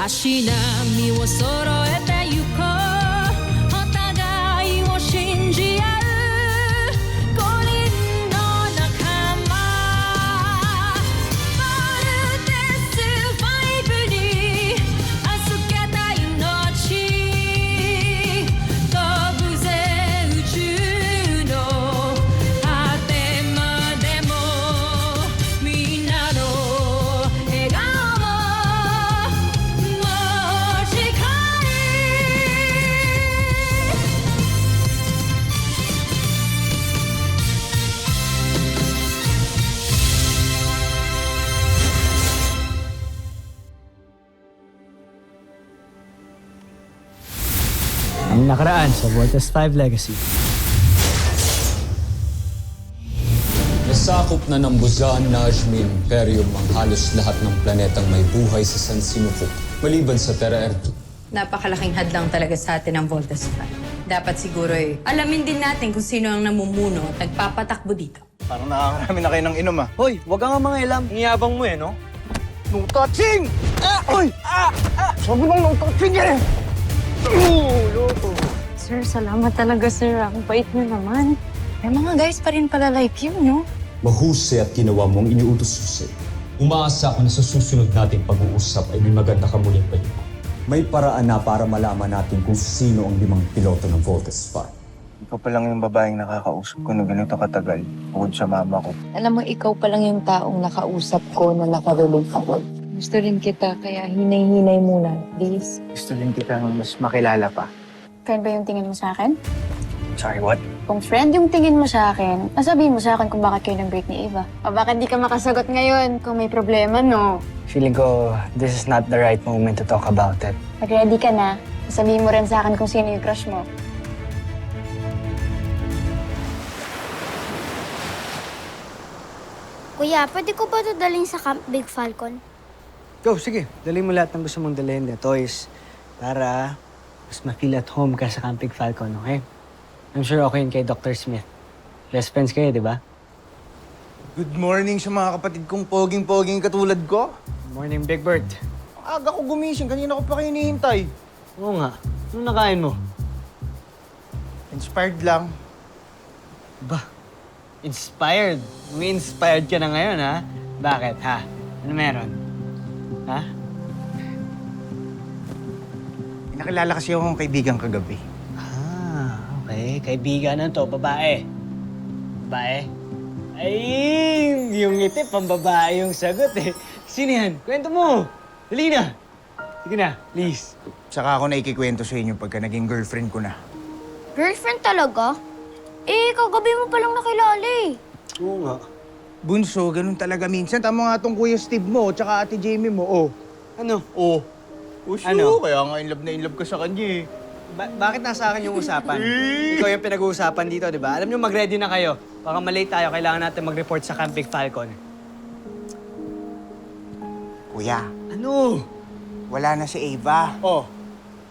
足並みを揃えてゆこうお互いを信じ合う5人の仲間まるでスファイブに預けた命飛ぶぜ宇宙の果てまでもみんなの笑顔Ang nakaraan sa Voltes 5 Legacy. Nasakop na ng Buzan, Najmi, Imperium ang halos lahat ng planetang may buhay sa San Sinuko, maliban sa Terra Erdo. Napakalaking hadlang talaga sa atin ang Voltes 5. Dapat siguro alamin din natin kung sino ang namumuno at nagpapatakbo dito. Parang nakakarami na kayo ng inom ah. Hoy, wag ka nga mga ilam. Ngiyabang mo no? No touching! Oy! Sabi bang no touching eh! Loko. Sir, salamat talaga, sir. Ang bait niyo naman. May mga guys pa rin pala like you, no? Mahusay at ginawa mo ang iniutos ko sa'yo. Umaasa ako na sa susunod nating pag-uusap ay may maganda ka muling balita. May paraan na para malaman natin kung sino ang 5 piloto ng Voltes 5. Ikaw pa lang yung babaeng nakakausap ko na ganito katagal. Bukod sa mama ko. Alam mo, ikaw pa lang yung taong nakausap ko na nakarelate ako. Gusto rin kita, kaya hinay-hinay muna, please. Gusto rin kita mas makilala pa. Friend ba yung tingin mo sa akin? Sorry, what? Kung friend yung tingin mo sa akin, sabihin mo sa akin kung bakit kayo nag-break ni Eva. O bakit di ka makasagot ngayon kung may problema, no? Feeling ko, this is not the right moment to talk about it. Pag ready ka na, sabihin mo rin sa akin kung sino yung crush mo. Kuya, pwede ko ba ito dalhin sa Camp Big Falcon? Go, sige. Dali mo lahat ng gusto mong dalhin na toys para mas ma-feel at home ka sa Camping Falcon, okay? I'm sure okay yun kay Dr. Smith. Best friends kayo, di ba? Good morning sa mga kapatid kong poging-poging katulad ko. Morning, Big Bird. Aga ko gumising. Kanina ko pa kayo hinihintay. Oo nga. Ano nakain mo? Inspired lang. Ba? Inspired? May inspired ka na ngayon, ha? Bakit, ha? Ano meron? Ha? Nakilala kasi akong kaibigan kagabi. Ah, okay. Kaibigan na to, babae. Babae? Ay, yung ngiti, pambabae yung sagot eh. Sino yan? Kwento mo. Dali na. Sige na, please. Saka ako na ikikwento sa inyo pagka naging girlfriend ko na. Girlfriend talaga? Eh, kagabi mo palang nakilala eh. Oo nga. Bunso, ganun talaga minsan. Tama nga tong Kuya Steve mo, tsaka Ate Jamie mo, oh. Ano? Oh. Sure. Ano? Kaya nga in love ka sa kanya eh. Bakit nasa akin yung usapan? Ikaw yung pinag-uusapan dito, di ba? Alam nyo, mag-ready na kayo. Baka malate tayo, kailangan natin mag-report sa Camp Big Falcon. Kuya, Ano? wala na si Ava. Oh,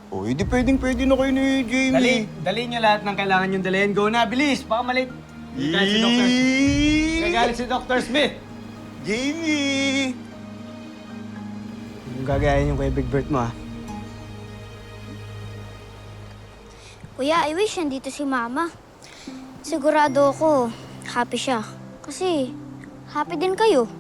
Oh, hindi pwedeng-pwede na kayo ni Jamie. dali nyo lahat ng kailangan yung dalhin. Go na, bilis! Baka malate. Gagalit si Dr. Gagalit si Dr. Smith. Jamie! Yung gagayahin yung kay Big Bird mo, ha? Kuya, I wish nandito si Mama. Sigurado ako, happy siya. Kasi, happy din kayo.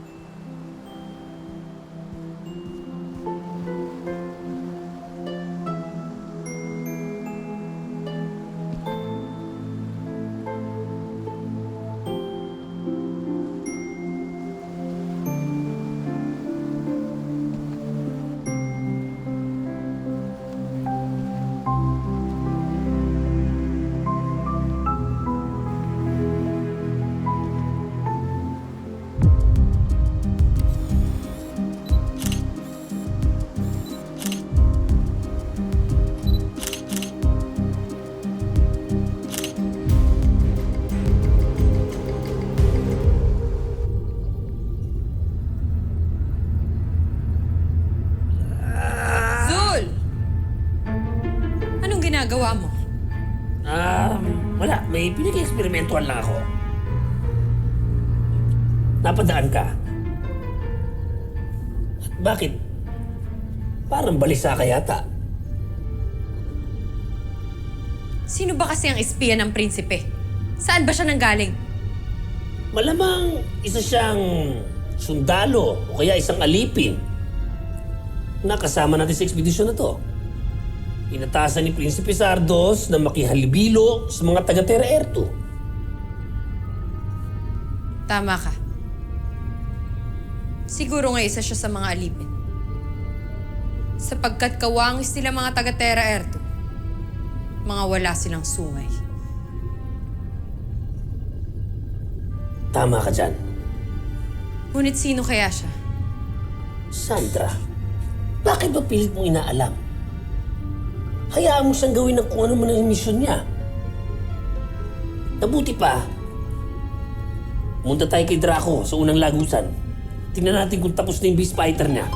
ginagawa mo? Wala. May pinag-eksperimentuhan lang ako. Napadaan ka. Bakit? Parang balisa ka yata. Sino ba kasi ang espiya ng prinsipe? Saan ba siya nanggaling? Malamang isa siyang sundalo o kaya isang alipin. Nakasama natin sa ekspedisyon na to. Inatasan ni Prinsipe Sardos na makihalibilo sa mga taga-Terra Erto. Tama ka. Siguro nga isa siya sa mga alipin. Sapagkat kawangis nila mga taga-Terra Erto, mga wala silang sungay. Tama ka dyan. Ngunit sino kaya siya? Sandra, bakit ba pilit mong inaalam? Hayaan mo siyang gawin ng kung ano man ang misyon niya. Nabuti pa, munta tayo kay Draco sa unang lagusan. Tingnan natin kung tapos na yung beast fighter niya.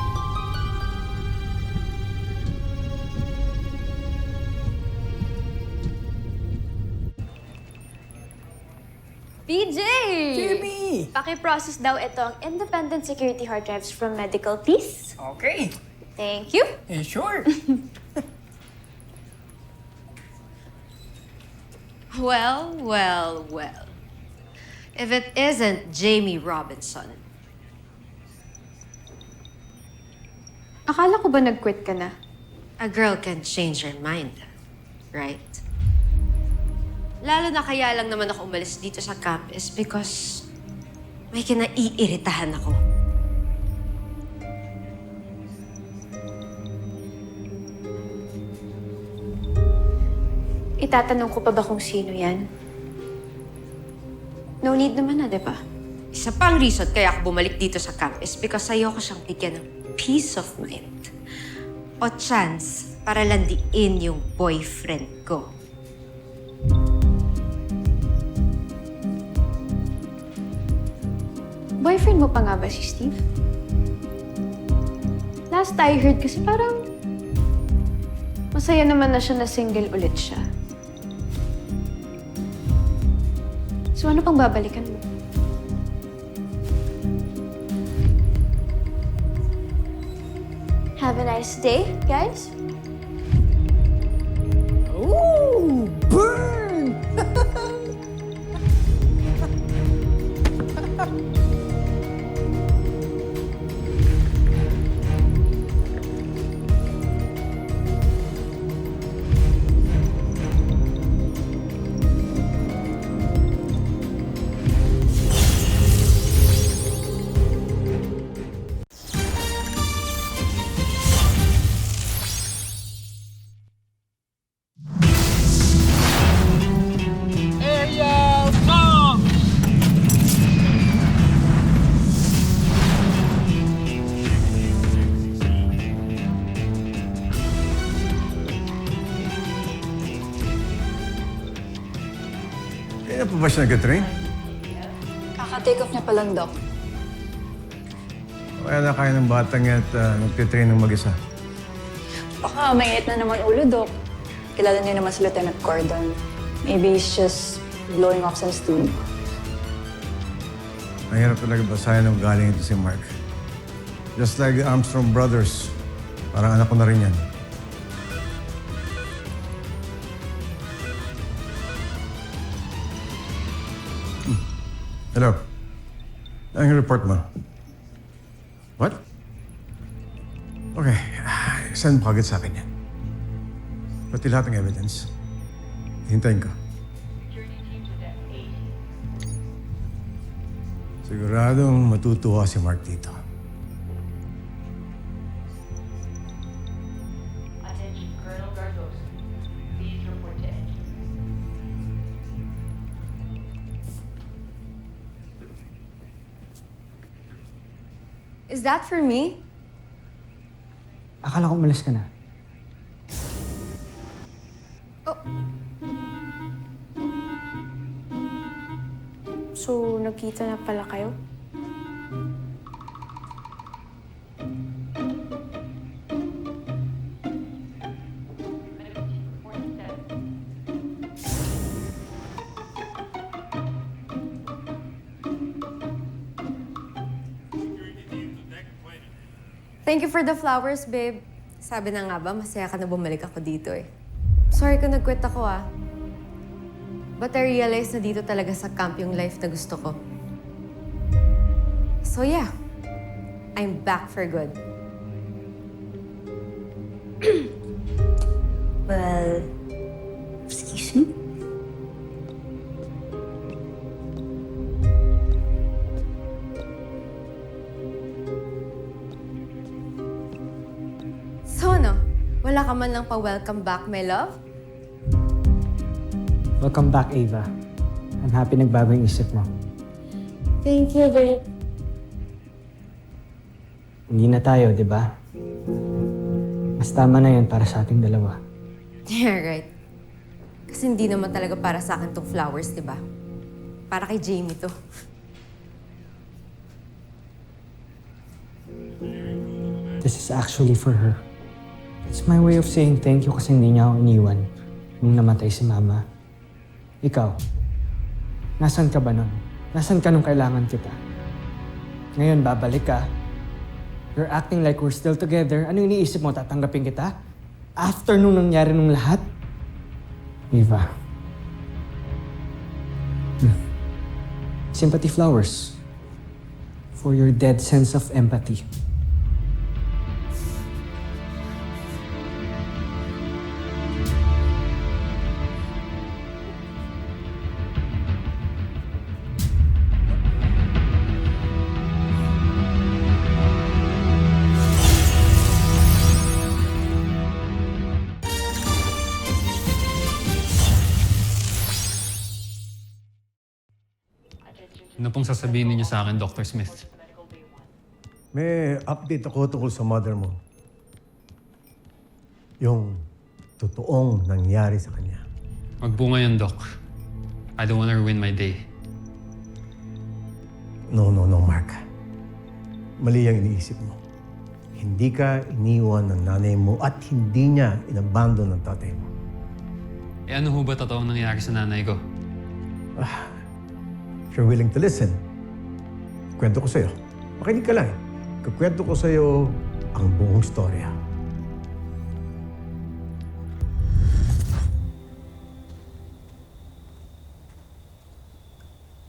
PJ! Jimmy! Paki-process daw ito ang independent security hard drives from medical, please. Okay. Thank you. Sure. Well, well, well. If it isn't Jamie Robinson. Akala ko ba nag-quit ka na? A girl can change her mind, right? Lalo na kaya lang naman ako umalis dito sa campus because may kinaiiritahan ako. Itatanong ko pa ba kung sino yan? No need naman na, di ba? Isa pang reason kaya ako bumalik dito sa campus because ayoko siyang bigyan ng peace of mind. O chance para landiin yung boyfriend ko. Boyfriend mo pa nga ba si Steve? Last I heard kasi parang masaya naman na siya na single ulit siya. So ano pang babalikan mo? Have a nice day, guys. Ooh, burn! Kaya pa ba siya nag-train? Kaka-take off niya pa lang, Doc. Kaya na kaya ng batang yan at nagtitrain ng mag-isa. Baka mainit na naman ulo, Doc. Kilala niyo naman si Lieutenant Cordon. Maybe he's just blowing off some steam. Mahirap talaga basahin ng galing ito si Mark. Just like the Armstrong brothers. Parang anak ko na rin yan. Hello. Ano yung report mo? What? Okay. Send mo agad sa akin yan. Pati lahat ng evidence. Hintayin ko. Siguradong matutuwa si Mark dito. Is that for me? Akala ko umalis ka na. So, nagkita na pala kayo? Thank you for the flowers, babe. Sabi na nga ba, masaya ka na bumalik ako dito eh. Sorry kung nag-quit ako ah. But I realized na dito talaga sa camp yung life na gusto ko. So yeah, I'm back for good. Well, excuse me? So ano, wala ka man lang pa-welcome back, my love? Welcome back, Ava. I'm happy nagbago yung isip mo. Thank you, babe. Hindi na tayo, di ba? Mas tama na yun para sa ating dalawa. Yeah, right. Kasi hindi naman talaga para sa akin tong flowers, di ba? Para kay Jamie to. This is actually for her. It's my way of saying thank you kasi hindi niya ako iniwan nung namatay si Mama. Ikaw, nasan ka ba nun? Nasan ka nung kailangan kita? Ngayon, babalik ka. You're acting like we're still together. Ano iniisip mo? Tatanggapin kita? After nung nangyari nung lahat? Eva. Sympathy flowers. For your dead sense of empathy. Ano pong sasabihin niyo sa akin, Dr. Smith? May update ako tungkol sa mother mo. Yung totoong nangyari sa kanya. Magbunga yan, Doc. I don't wanna ruin my day. No, Mark. Mali ang iniisip mo. Hindi ka iniwan ng nanay mo at hindi niya inabandon ng tatay mo. Eh ano ho ba totoong nangyari sa nanay ko? If you're willing to listen, kwento ko sa'yo. Makinig ka lang. Kukwento ko sa'yo ang buong storya.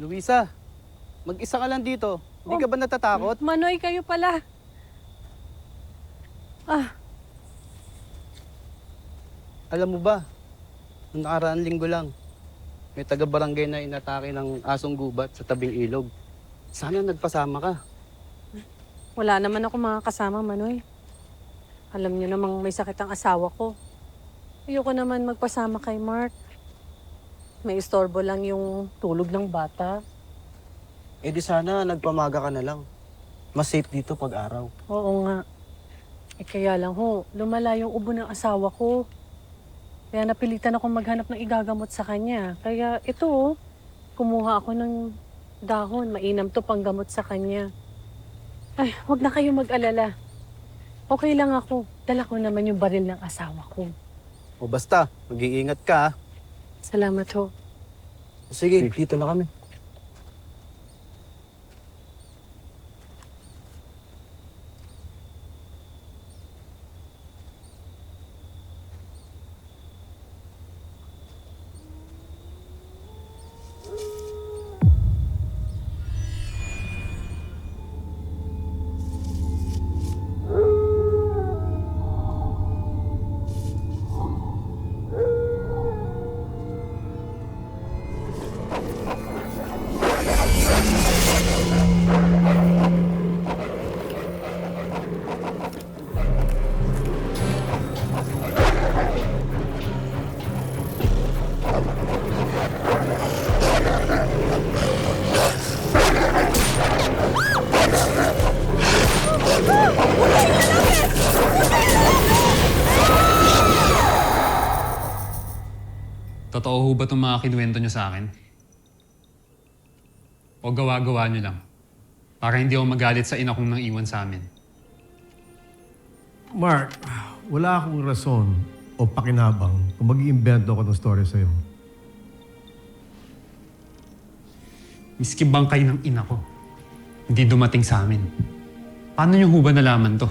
Luisa, mag-isa ka lang dito. Hindi ka ba natatakot? Manoy, kayo pala. Alam mo ba, noong nakaraang linggo lang, may taga-barangay na inatake ng asong gubat sa tabing ilog. Sana nagpasama ka. Wala naman ako mga kasama, Manoy. Alam niyo namang may sakit ang asawa ko. Ayoko naman magpasama kay Mark. May istorbo lang yung tulog ng bata. Eh di sana nagpamaga ka na lang. Mas safe dito pag araw. Oo nga. Eh kaya lang ho, lumala yung ubo ng asawa ko. Kaya napilitan akong maghanap ng igagamot sa kanya. Kaya ito, kumuha ako ng dahon. Mainam to panggamot sa kanya. Ay, wag na kayo mag-alala. Okay lang ako. Dala ko naman yung baril ng asawa ko. O basta, mag-iingat ka. Salamat ho. Sige, dito na kami. Totoo ho ba itong mga kinuwento niyo sa akin? O gawa-gawa niyo lang? Para hindi ako magalit sa ina kong nang iwan sa amin. Mark, wala akong rason o pakinabang kung mag-iimbento ako ng story sa'yo. Miski bangkay ng ina ko, hindi dumating sa amin. Paano niyo ho ba nalaman to?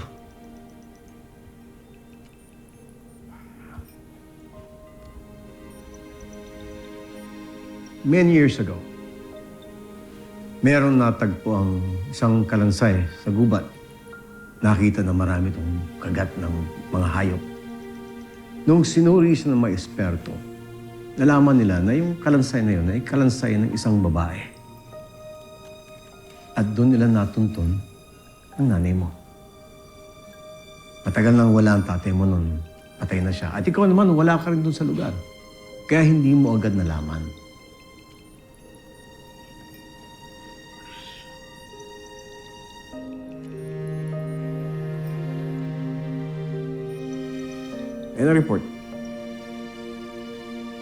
many years ago, meron natagpo ang isang kalansay sa gubat. Nakita na marami itong kagat ng mga hayop. Nung sinuri siya ng mga eksperto, nalaman nila na yung kalansay na yun ay kalansay ng isang babae. At doon nila natuntun ang nanay mo. Matagal nang wala ang tatay mo noon. Patay na siya. At ikaw naman, wala ka rin doon sa lugar. Kaya hindi mo agad nalaman. Yan ang report.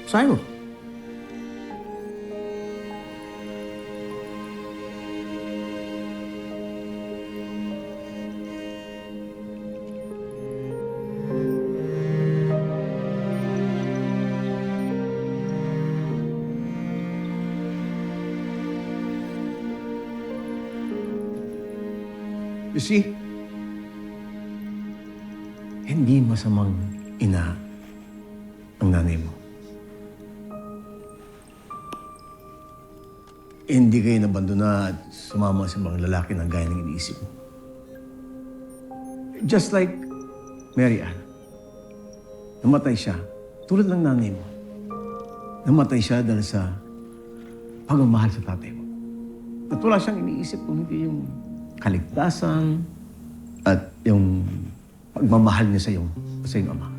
Basahin mo. You see, hindi masamang ina ang nanay mo. Hindi kayo nabandona at sumama sa ibang lalaki na gaya ng iniisip mo. Just like Mary Ann. Namatay siya tulad ng nanay mo. Namatay siya dahil sa pagmamahal sa tatay mo. At wala siyang iniisip kung hindi yung kaligtasan at yung pagmamahal niya sa iyong ama.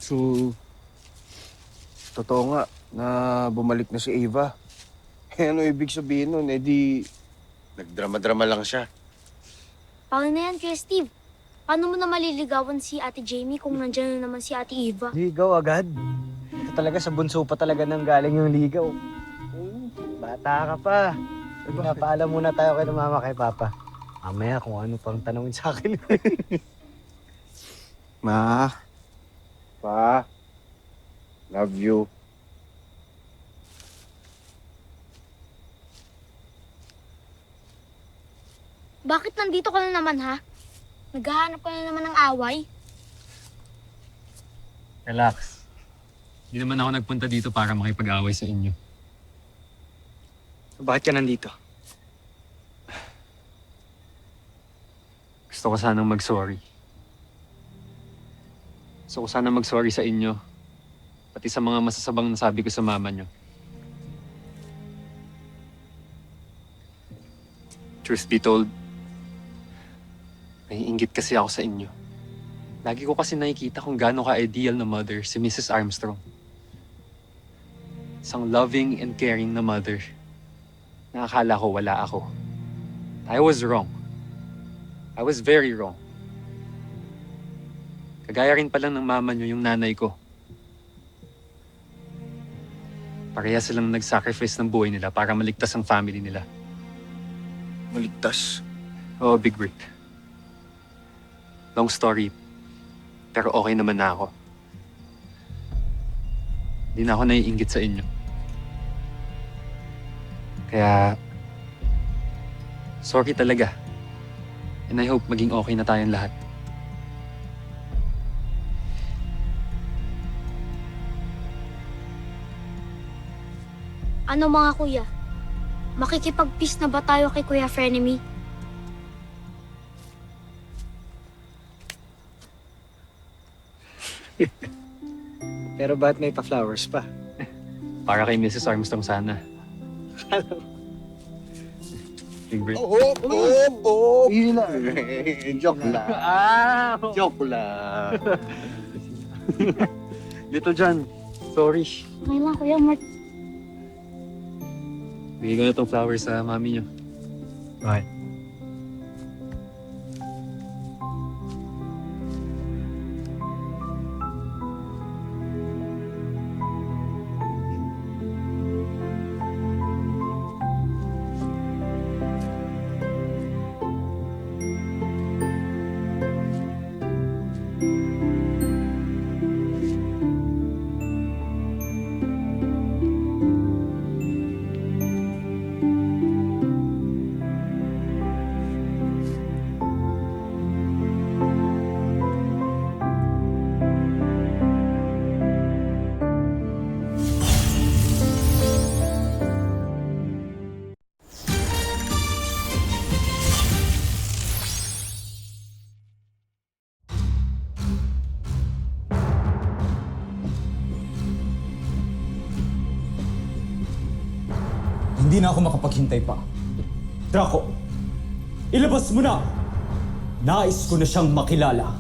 So, totoo nga na bumalik na si Ava. Ano ibig sabihin nun? Eh di, nagdrama-drama lang siya. Paano na yan, Kuya Steve? Paano mo na maliligawan si Ate Jamie kung nandiyan na naman si Ate Eva? Ligaw agad. Ito talaga sa bunso pa talaga nang galing yung ligaw. Bata ka pa. Pinapaalam muna tayo kay mama kay papa. Mamaya kung ano pang tanongin sa akin. Ma, Pa, love you. Bakit nandito ka na naman, ha? Naghahanap ka na naman ng away? Relax. Hindi naman ako nagpunta dito para makipag-away sa inyo. Bakit ka nandito? Gusto ko sanang mag-sorry. Gusto ko sanang mag-sorry sa inyo. Pati sa mga masasabang nasabi ko sa mama nyo. Truth be told, naiinggit kasi ako sa inyo. Lagi ko kasi nakikita kung gaano ka-ideal na mother si Mrs. Armstrong. Isang loving and caring na mother. Nakakala ko wala ako. I was wrong. I was very wrong. Kagaya rin pala ng mama nyo yung nanay ko. Pareha silang nag-sacrifice ng buhay nila para maligtas ang family nila. Maligtas? Oo, Big Brick. Long story, pero okay naman na ako. Hindi na ako naiinggit sa inyo. Kaya, sorry talaga. And I hope maging okay na tayong lahat. Ano mga kuya? Makikipag-peace na ba tayo kay Kuya Frenemy? Pero ba't may pa-flowers pa? Para kay Mrs. Armstrong sana. Big Brick. Yun lang. Joke lang. Joke lang. Little John, sorry. Okay lang, Kuya Mark. Bigay ko na itong flowers sa mami niyo. Bakit? Hindi na ako makapaghintay pa. Draco, ilabas mo na! Nais ko na siyang makilala.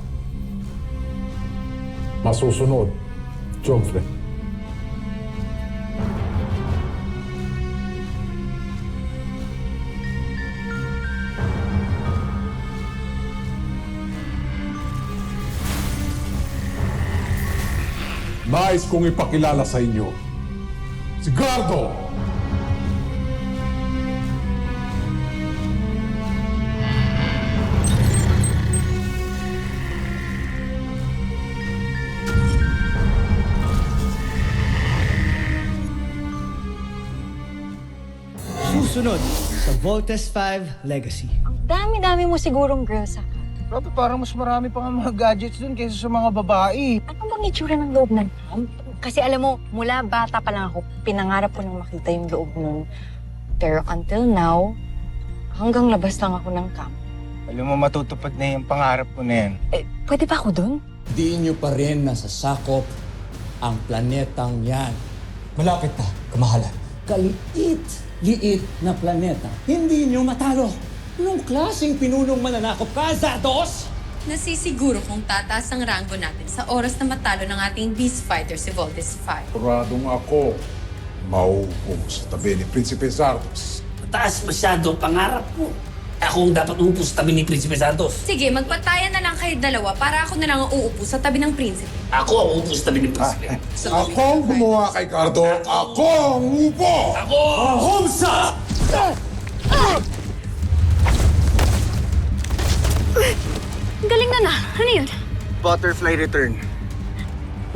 Masusunod, Joffrey. Nais kong ipakilala sa inyo si Gardo! Susunod sa Voltes 5 Legacy. Dami-dami mo sigurong girls sa ka. Grabe, parang mas marami pa nga mga gadgets dun kaysa sa mga babae. Ano bang itsura ng loob ng camp? Kasi alam mo, mula bata pa lang ako, pinangarap ko nang makita yung loob nun. Pero until now, hanggang labas lang ako ng camp. Alam mo, matutupad na yung pangarap ko na yan. Pwede ba ako dun? Di nyo pa rin nasasakop ang planetang yan. Malapit na, kamahalan. Liit na planeta. Hindi nyo matalo. Anong klaseng pinunong mananakop ka, Zados? Nasisiguro kung tataas ang rango natin sa oras na matalo ng ating beast fighter si Voltes 5. Puradong ako, mauupo sa tabi ni Prinsipe Zardos. Mataas masyado ang pangarap mo. Ako ang dapat uupo sa tabi ni Prinsipe Santos. Sige, magpatayan na lang kayo dalawa para ako na lang ang uupo sa tabi ng prinsipe. Ako ang uupo sa tabi ni Prinsipe. Ako ang gumawa kay Gardo. Ako ang upo! Ako! Homsa! Galing na. Ano yun? Butterfly return.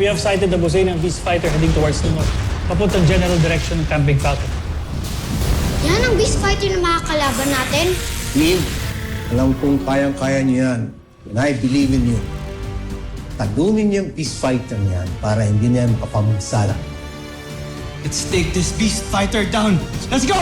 We have sighted the Bosay ng Beast Fighter heading towards the north, papuntang general direction ng Camp Big Falcon. Yan ang beast fighter na makakalaban natin. Team, alam kong kayang-kaya niyo yan. And I believe in you. Talunin niyo yung peace fighter niyan para hindi niya makapamagsala. Let's take this beast fighter down. Let's go!